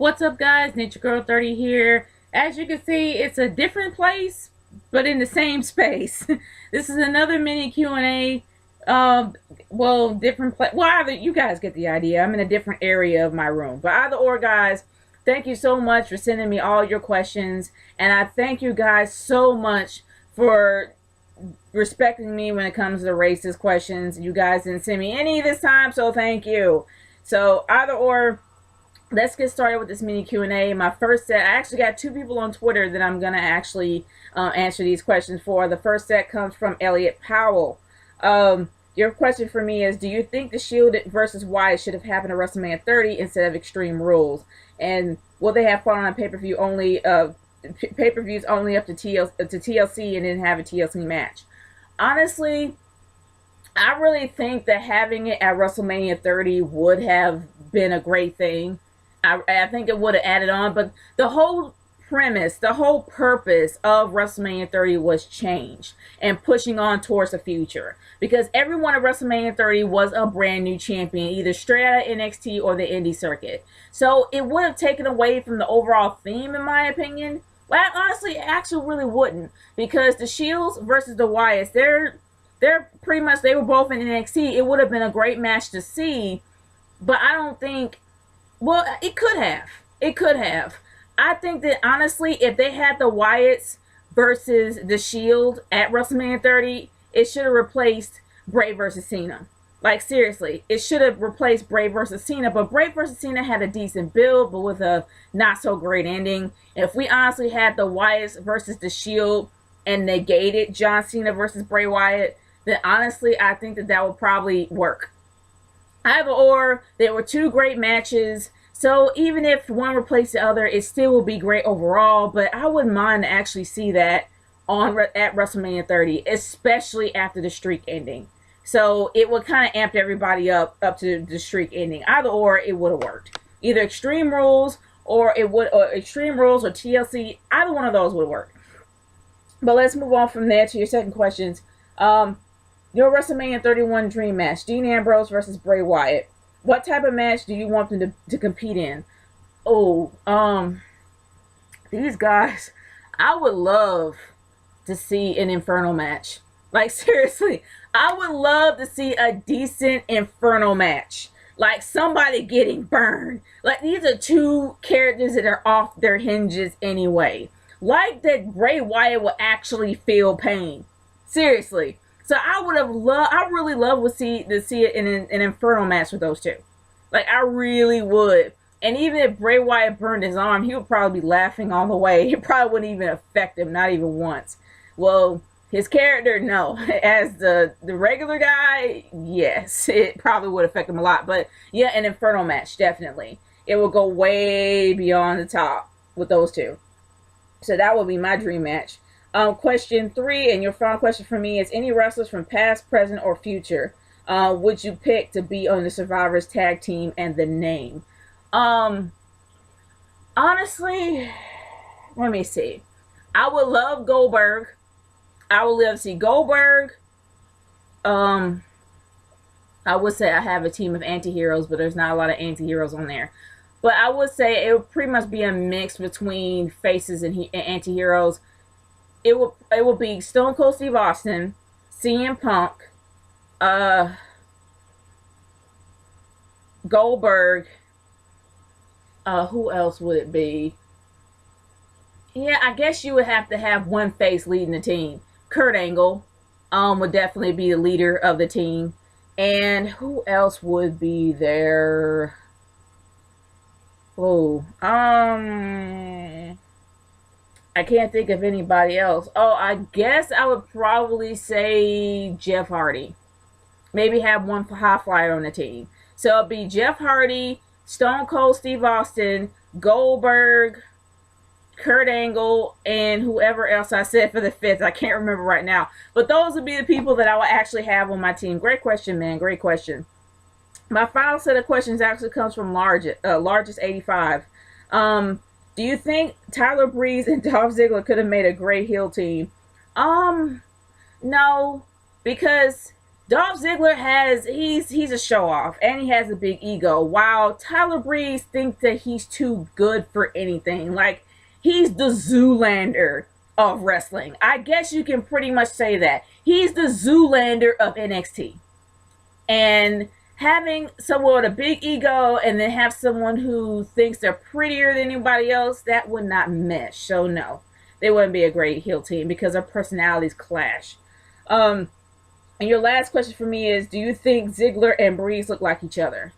What's up, guys? Nature Girl 30 here. As you can see, it's a different place, but in the same space. This is another mini Q&A. Different place. Well, either you guys get the idea. I'm in a different area of my room, but either or, guys. Thank you so much for sending me all your questions, and I thank you guys so much for respecting me when it comes to racist questions. You guys didn't send me any this time, so thank you. So either or, let's get started with this mini Q&A. My first set, I actually got two people on Twitter that I'm going to actually answer these questions for. The first set comes from Elliot Powell. Your question for me is, do you think the Shield versus Wyatt should have happened at WrestleMania 30 instead of Extreme Rules? And will they have fun on pay-per-view only, pay-per-views only up to TLC and then have a TLC match? Honestly, I really think that having it at WrestleMania 30 would have been a great thing. I think it would have added on, but the whole premise, the whole purpose of WrestleMania 30 was changed and pushing on towards the future, because everyone at WrestleMania 30 was a brand new champion, either straight out of NXT or the indie circuit. So it would have taken away from the overall theme, in my opinion. Well, honestly, it actually really wouldn't, because the Shields versus the Wyatts, they're pretty much, they were both in NXT. It would have been a great match to see, but I don't think, well, it could have. It could have. I think that, honestly, if they had the Wyatts versus the Shield at WrestleMania 30, it should have replaced Bray versus Cena. Like, seriously, it should have replaced Bray versus Cena, but Bray versus Cena had a decent build, but with a not-so-great ending. If we honestly had the Wyatts versus the Shield and negated John Cena versus Bray Wyatt, then honestly, I think that that would probably work. Either or, there were two great matches, so even if one replaced the other, it still will be great overall, but I wouldn't mind to actually see that at WrestleMania 30, especially after the streak ending. So it would kind of amp everybody up to the streak ending. Either or, it would have worked. Either Extreme Rules or Extreme Rules or TLC, either one of those would have worked. But let's move on from there to your second questions. Your WrestleMania 31 dream match, Dean Ambrose versus Bray Wyatt. What type of match do you want them to compete in? Oh, these guys, I would love to see an Inferno match. Like, seriously, I would love to see a decent Inferno match. Like, somebody getting burned. Like, these are two characters that are off their hinges anyway. Like that Bray Wyatt will actually feel pain. Seriously. So I really love to see it in an Inferno match with those two. Like, I really would. And even if Bray Wyatt burned his arm, he would probably be laughing all the way. It probably wouldn't even affect him, not even once. Well, his character, no. As the regular guy, yes, it probably would affect him a lot. But yeah, an Inferno match, definitely. It will go way beyond the top with those two. So that would be my dream match. Question 3, and your final question for me is, any wrestlers from past, present, or future would you pick to be on the Survivors tag team, and the name? Honestly, let me see. I would love Goldberg. I would love to see Goldberg. I would say I have a team of anti-heroes, but there's not a lot of anti-heroes on there. But I would say it would pretty much be a mix between faces and anti-heroes. It will be Stone Cold Steve Austin, CM Punk, Goldberg. Who else would it be? Yeah, I guess you would have to have one face leading the team. Kurt Angle would definitely be the leader of the team. And who else would be there? Oh, I can't think of anybody else. Oh, I guess I would probably say Jeff Hardy. Maybe have one high flyer on the team. So it'd be Jeff Hardy, Stone Cold Steve Austin, Goldberg, Kurt Angle, and whoever else I said for the fifth. I can't remember right now. But those would be the people that I would actually have on my team. Great question, man. Great question. My final set of questions actually comes from Largest 85. Do you think Tyler Breeze and Dolph Ziggler could have made a great heel team? No, because Dolph Ziggler he's a show off and he has a big ego. While Tyler Breeze thinks that he's too good for anything. Like he's the Zoolander of wrestling. I guess you can pretty much say that. He's the Zoolander of NXT. And having someone with a big ego and then have someone who thinks they're prettier than anybody else, that would not mesh. So no, they wouldn't be a great heel team because their personalities clash. And your last question for me is, do you think Ziggler and Breeze look like each other?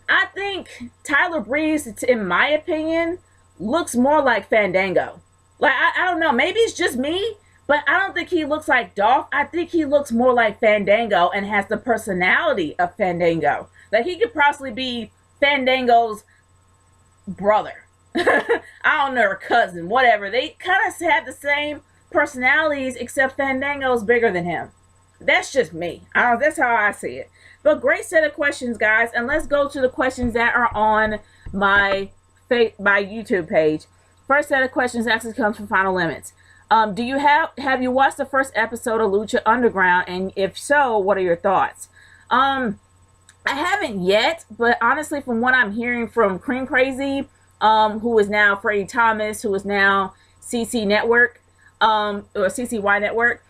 I think Tyler Breeze, in my opinion, looks more like Fandango. Like, I don't know, maybe it's just me, but I don't think he looks like Dolph. I think he looks more like Fandango and has the personality of Fandango. Like, he could possibly be Fandango's brother. I don't know, or cousin, whatever. They kind of have the same personalities, except Fandango's bigger than him. That's just me. That's how I see it. But great set of questions, guys. And let's go to the questions that are on my YouTube page. First set of questions actually comes from Final Limits. Have you watched the first episode of Lucha Underground? And if so, what are your thoughts? I haven't yet, but honestly, from what I'm hearing from Cream Crazy, who is now Freddie Thomas, who is now CC Network, or CCY Network,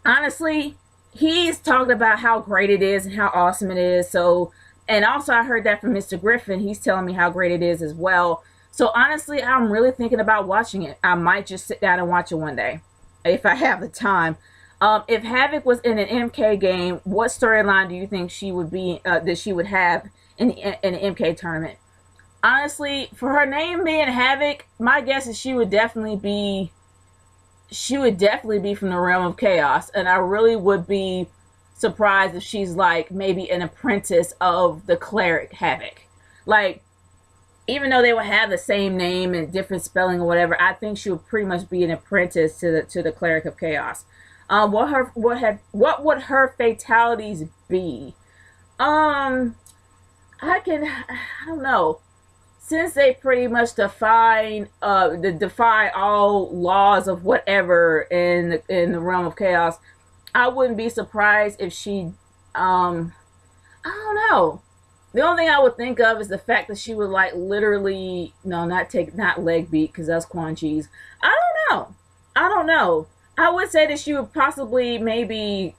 honestly, he's talking about how great it is and how awesome it is. So, and also I heard that from Mr. Griffin. He's telling me how great it is as well. So honestly, I'm really thinking about watching it. I might just sit down and watch it one day if I have the time. If Havoc was in an MK game, what storyline do you think she would be that she would have in an MK tournament? Honestly, for her name being Havoc, my guess is she would definitely be from the realm of chaos, and I really would be surprised if she's like maybe an apprentice of the cleric Havoc. Like, even though they would have the same name and different spelling or whatever, I think she would pretty much be an apprentice to the cleric of chaos. What would her fatalities be? I don't know. Since they pretty much defy all laws of whatever in the realm of chaos, I wouldn't be surprised if she, I don't know. The only thing I would think of is the fact that she would like literally, not leg beat, because that's Quan Chi's. I don't know. I would say that she would possibly maybe,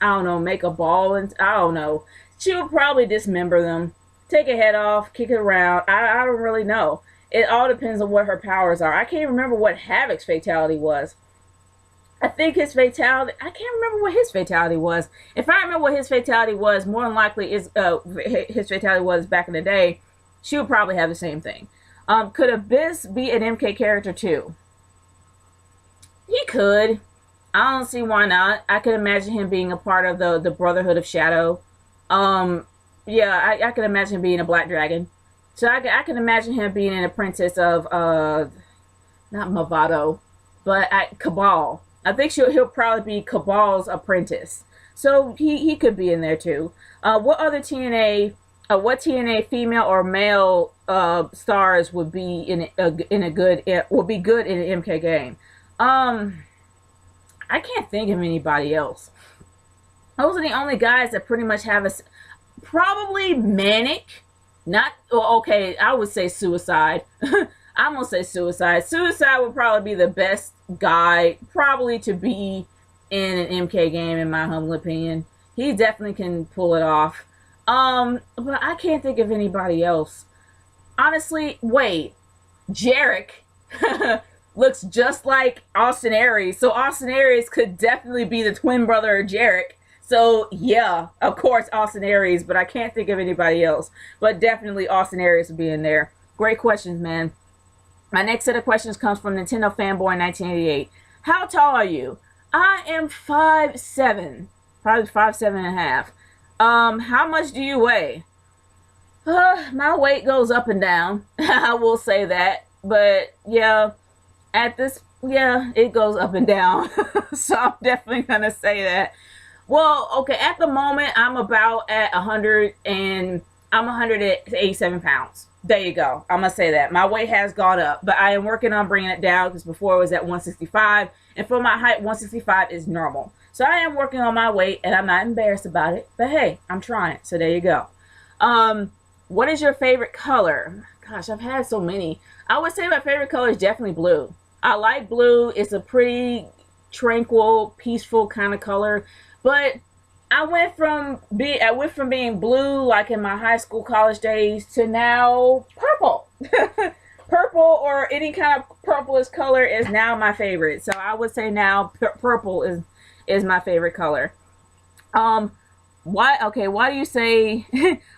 I don't know, make a ball, and I don't know. She would probably dismember them. Take a head off, kick it around. I don't really know. It all depends on what her powers are. I can't remember what Havoc's fatality was. I think I can't remember what his fatality was. If I remember what his fatality was, more than likely his fatality was back in the day, she would probably have the same thing. Could Abyss be an MK character too? He could. I don't see why not. I could imagine him being a part of the Brotherhood of Shadow. Yeah, I can imagine him being a black dragon. So I can imagine him being an apprentice of, not Movado, but Cabal. I think he'll probably be Cabal's apprentice. So he could be in there too. What TNA female or male stars would be good in an MK game? I can't think of anybody else. Those are the only guys that pretty much have probably Manic. I would say Suicide. I'm gonna say Suicide. Suicide would probably be the best guy probably to be in an MK game, in my humble opinion. He definitely can pull it off. But I can't think of anybody else. Honestly, wait. Jarek looks just like Austin Aries. So Austin Aries could definitely be the twin brother of Jarek. So yeah, of course Austin Aries, but I can't think of anybody else. But definitely Austin Aries would be in there. Great questions, man. My next set of questions comes from Nintendo Fanboy 1988. How tall are you? I am 5'7", probably 5'7.5". How much do you weigh? My weight goes up and down. I will say that, but yeah, it goes up and down. So I'm definitely gonna say that. Well, okay, at the moment I'm about at 187 pounds. There you go. I'm gonna say that my weight has gone up, but I am working on bringing it down because before it was at 165, and for my height, 165 is normal. So I am working on my weight, and I'm not embarrassed about it. But hey, I'm trying. So there you go. What is your favorite color? Gosh, I've had so many. I would say my favorite color is definitely blue. I like blue. It's a pretty tranquil, peaceful kind of color. But I went from being blue like in my high school, college days to now purple. Purple or any kind of purplish color is now my favorite. So I would say now purple is my favorite color. Why do you say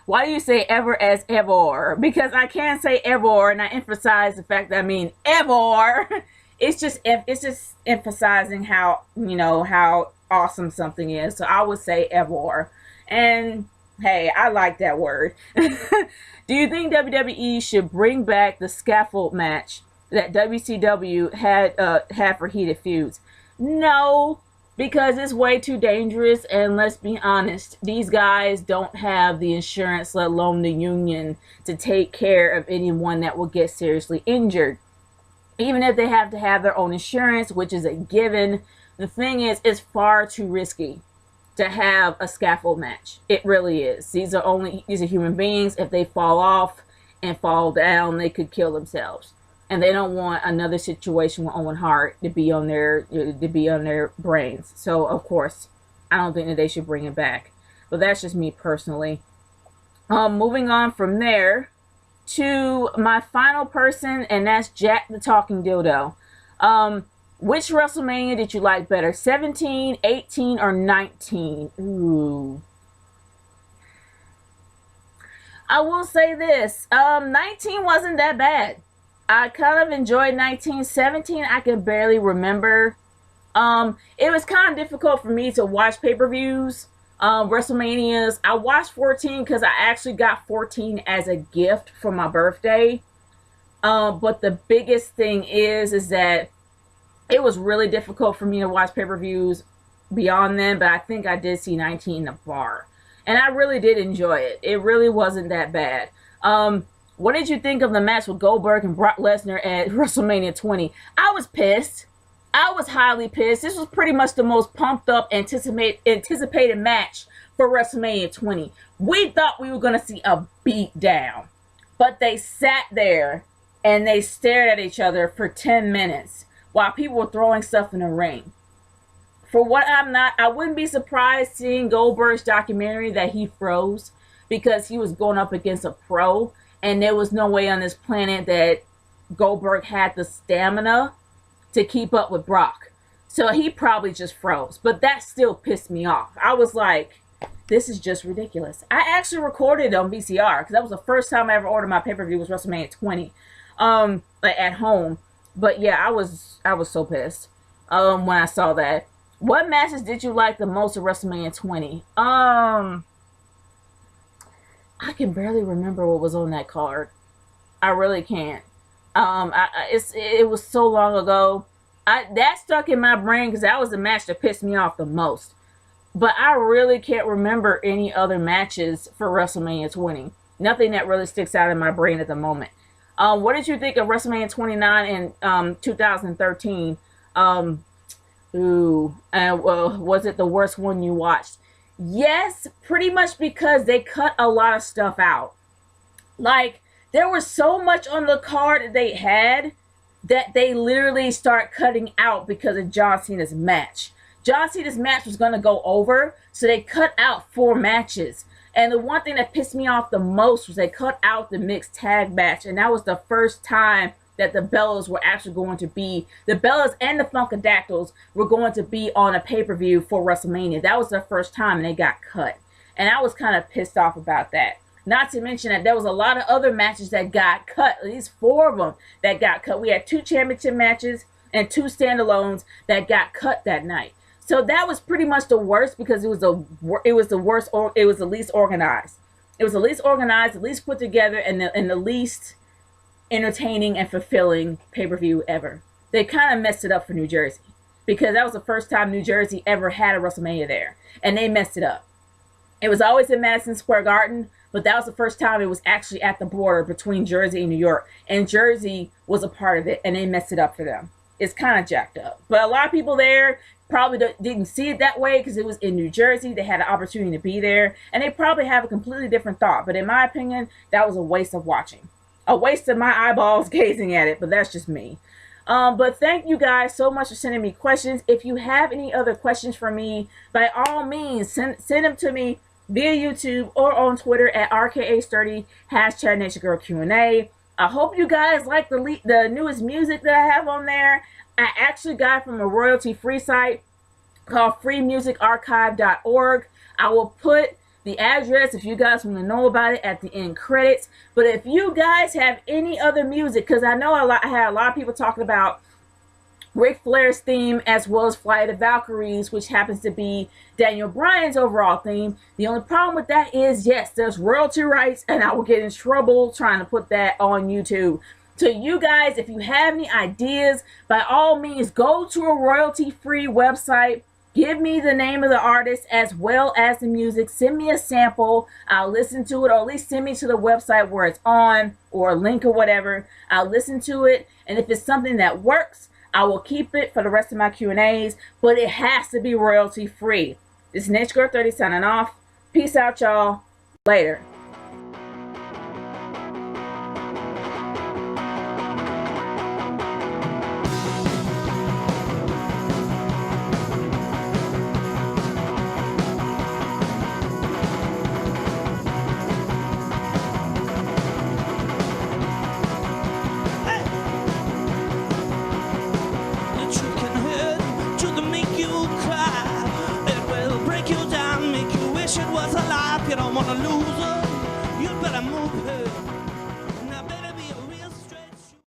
why do you say ever as ever? Because I can't say ever, and I emphasize the fact that I mean ever. It's just emphasizing how, how awesome something is. So I would say ever. And hey, I like that word. Do you think WWE should bring back the scaffold match that WCW had for heated feuds? No, because it's way too dangerous, and let's be honest, these guys don't have the insurance, let alone the union, to take care of anyone that will get seriously injured. Even if they have to have their own insurance, which is a given, the thing is, it's far too risky to have a scaffold match. It really is. These are human beings. If they fall off and fall down, they could kill themselves. And they don't want another situation with Owen Hart to be on their brains. So of course, I don't think that they should bring it back. But that's just me personally. Moving on from there to my final person, and that's Jack the Talking Dildo. Which WrestleMania did you like better? 17, 18, or 19? Ooh. I will say this. 19 wasn't that bad. I kind of enjoyed 19. 17, I can barely remember. It was kind of difficult for me to watch pay-per-views, WrestleManias. I watched 14 because I actually got 14 as a gift for my birthday. But the biggest thing is that it was really difficult for me to watch pay-per-views beyond then, but I think I did see 19 in the bar. And I really did enjoy it. It really wasn't that bad. What did you think of the match with Goldberg and Brock Lesnar at WrestleMania 20? I was pissed. I was highly pissed. This was pretty much the most pumped up, anticipated match for WrestleMania 20. We thought we were going to see a beat down. But they sat there and they stared at each other for 10 minutes while people were throwing stuff in the ring. For what I wouldn't be surprised seeing Goldberg's documentary that he froze because he was going up against a pro, and there was no way on this planet that Goldberg had the stamina to keep up with Brock. So he probably just froze. But that still pissed me off. I was like, this is just ridiculous. I actually recorded it on VCR because that was the first time I ever ordered my pay-per-view was WrestleMania 20 at home. But yeah, I was so pissed when I saw that. What matches did you like the most of WrestleMania 20? I can barely remember what was on that card. I really can't. It was so long ago. That stuck in my brain because that was the match that pissed me off the most. But I really can't remember any other matches for WrestleMania 20. Nothing that really sticks out in my brain at the moment. What did you think of WrestleMania 29 in 2013? Was it the worst one you watched? Yes, pretty much because they cut a lot of stuff out. Like, there was so much on the card that they had that they literally start cutting out because of John Cena's match. John Cena's match was going to go over, so they cut out 4 matches. And the one thing that pissed me off the most was they cut out the mixed tag match. And that was the first time that the Bellas were actually going to be, the Bellas and the Funkadactyls were going to be on a pay-per-view for WrestleMania. That was their first time, and they got cut. And I was kind of pissed off about that. Not to mention that there was a lot of other matches that got cut. At least 4 of them that got cut. We had 2 championship matches and 2 standalones that got cut that night. So that was pretty much the worst because it was the least organized. It was the least organized, the least put together, and the least entertaining and fulfilling pay-per-view ever. They kind of messed it up for New Jersey because that was the first time New Jersey ever had a WrestleMania there, and they messed it up. It was always in Madison Square Garden, but that was the first time it was actually at the border between Jersey and New York, and Jersey was a part of it, and they messed it up for them. It's kind of jacked up. But a lot of people there probably didn't see it that way because it was in New Jersey. They had an opportunity to be there, and they probably have a completely different thought. But in my opinion, that was a waste of watching, a waste of my eyeballs gazing at it. But that's just me. But thank you guys so much for sending me questions. If you have any other questions for me, by all means, send them to me via YouTube or on Twitter at RKA30 #NatureGirlQ&A. I hope you guys like the newest music that I have on there. I actually got it from a royalty-free site called freemusicarchive.org. I will put the address if you guys want to know about it at the end credits. But if you guys have any other music, because I know I had a lot of people talking about Ric Flair's theme as well as Flight of the Valkyries, which happens to be Daniel Bryan's overall theme. The only problem with that is, yes, there's royalty rights, and I will get in trouble trying to put that on YouTube. So you guys, if you have any ideas, by all means, go to a royalty-free website. Give me the name of the artist as well as the music. Send me a sample. I'll listen to it, or at least send me to the website where it's on, or a link or whatever. I'll listen to it, and if it's something that works, I will keep it for the rest of my Q&As, but it has to be royalty free. This is Nature Girl 30 signing off. Peace out, y'all. Later.